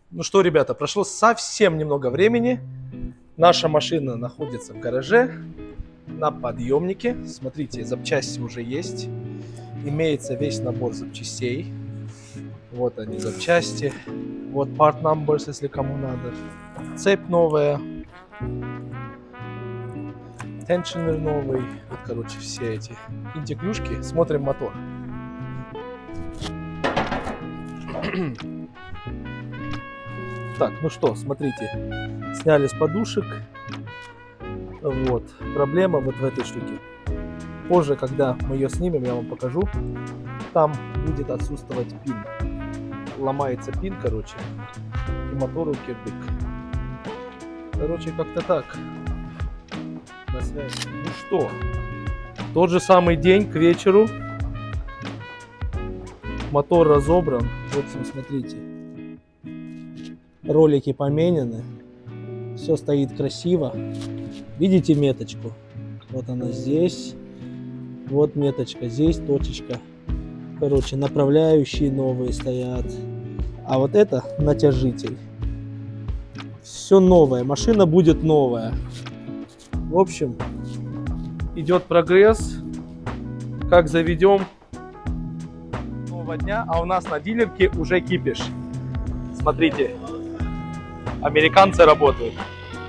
Ну что, ребята, прошло совсем немного времени. Наша машина находится в гараже на подъемнике. Смотрите, запчасти уже есть. Имеется весь набор запчастей. Вот они, запчасти. Вот part numbers, если кому надо. Цепь новая. Теншнер новый. Вот, короче, все эти интеклюшки. Смотрим мотор. Так, ну что, смотрите. Сняли с подушек. Вот. Проблема вот в этой штуке. Позже, когда мы ее снимем, я вам покажу. Там будет отсутствовать пин. Ломается пин, короче. И мотору кирдык. Короче, как-то так. На связи. Ну что, тот же самый день к вечеру. Мотор разобран. В общем, смотрите. Ролики поменены. Все стоит красиво. Видите меточку? Вот она здесь. Вот меточка. Здесь точечка. Короче, направляющие новые стоят. А вот это натяжитель. Все новое. Машина будет новая. В общем, идет прогресс. Как заведем нового дня. А у нас на дилерке уже кипиш. Смотрите. Американцы работают.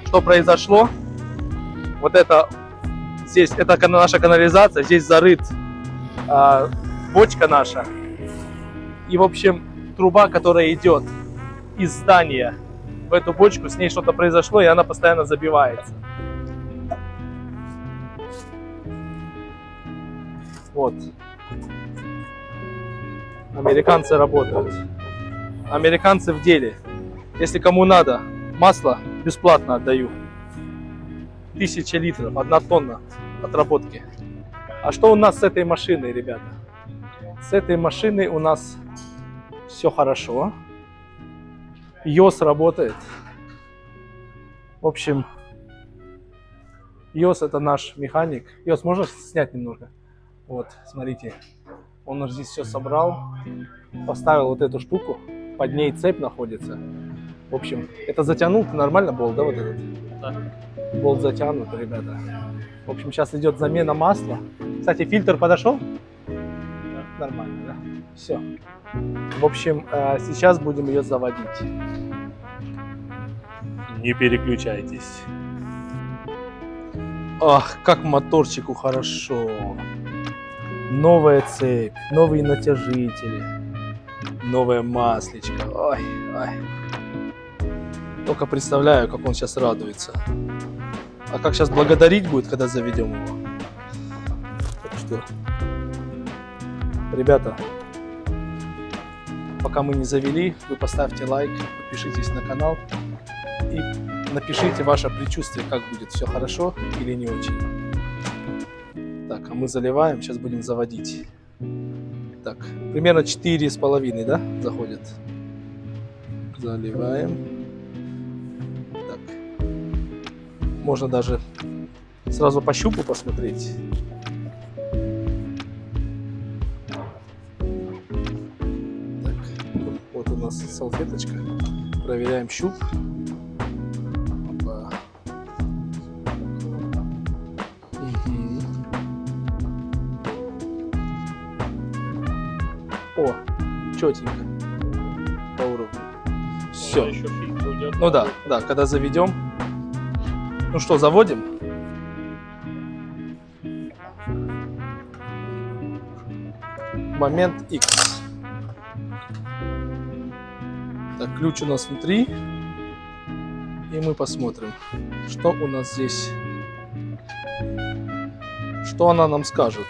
Что произошло? Вот это здесь, это наша канализация, здесь зарыт бочка наша. И, в общем, труба, которая идет из здания в эту бочку, с ней что-то произошло, и она постоянно забивается. Вот. Американцы работают. Американцы в деле. Если кому надо, масло бесплатно отдаю. 1000 литров, 1 тонна отработки. А что у нас с этой машиной, ребята? С этой машиной у нас все хорошо. ЙОС работает. В общем, ЙОС это наш механик. ЙОС, можно снять немного? Вот, смотрите. Он уже здесь все собрал. Поставил вот эту штуку. Под ней цепь находится. В общем, это затянул, нормально болт, да, вот этот? Да. Болт затянут, ребята. В общем, сейчас идет замена масла. Кстати, фильтр подошел? Да. Нормально, да? Все. В общем, сейчас будем ее заводить. Не переключайтесь. Ах, как моторчику хорошо. Новая цепь, новые натяжители, новая маслечко. Ой, ой. Только представляю, как он сейчас радуется. А как сейчас благодарить будет, когда заведем его. Так что, ребята, пока мы не завели, вы поставьте лайк, подпишитесь на канал и напишите ваше предчувствие, как будет, все хорошо или не очень. Так, а мы заливаем, сейчас будем заводить. Так, примерно 4,5, да, заходит. Заливаем. Так. Можно даже сразу по щупу посмотреть. Так, вот у нас салфеточка. Проверяем щуп. Опа. О, четенько. По уровню. Все. Ну да, да, когда заведем. Ну что, заводим? Момент X. Так, ключ у нас внутри. И мы посмотрим, что у нас здесь. Что она нам скажет.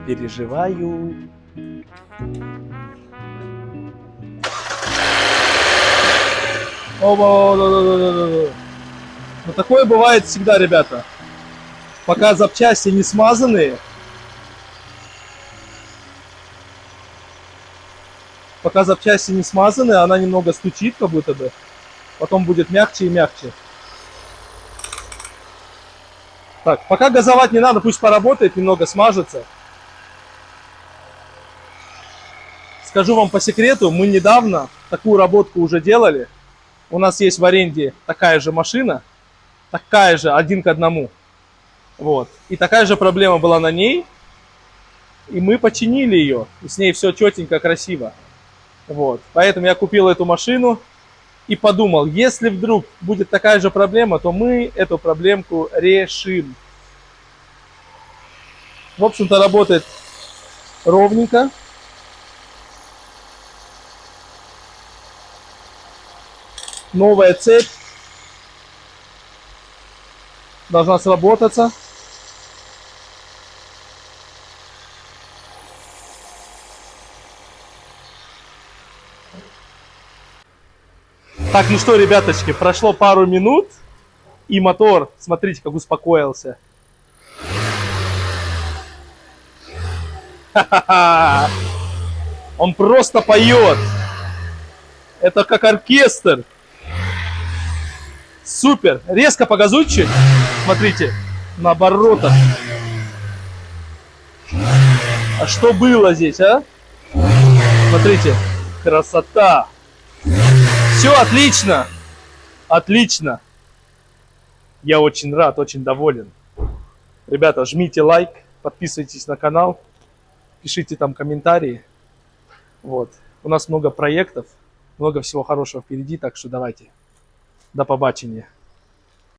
Переживаю. Ну такое бывает всегда, ребята. Пока запчасти не смазанные. Пока запчасти не смазанные, она немного стучит, как будто бы. Потом будет мягче и мягче. Так, пока газовать не надо, пусть поработает, немного смажется. скажу вам по секрету, мы недавно такую работку уже делали. У нас есть в аренде такая же машина, такая же, 1 к 1. Вот. И такая же проблема была на ней. И мы починили ее. И с ней все четенько, красиво. Вот. Поэтому я купил эту машину и подумал, если вдруг будет такая же проблема, то мы эту проблемку решим. В общем-то, работает ровненько. Новая цепь должна сработаться. Так, ну что, ребяточки, прошло пару минут, и мотор, смотрите, как успокоился. Ха-ха-ха! Он просто поет. Это как оркестр. Супер. Резко погазуй чуть. Смотрите, на оборотах. А что было здесь, а? Смотрите, красота. Все отлично. Отлично. Я очень рад, очень доволен. Ребята, жмите лайк, подписывайтесь на канал, пишите там комментарии. Вот. У нас много проектов, много всего хорошего впереди, так что давайте. До побачення.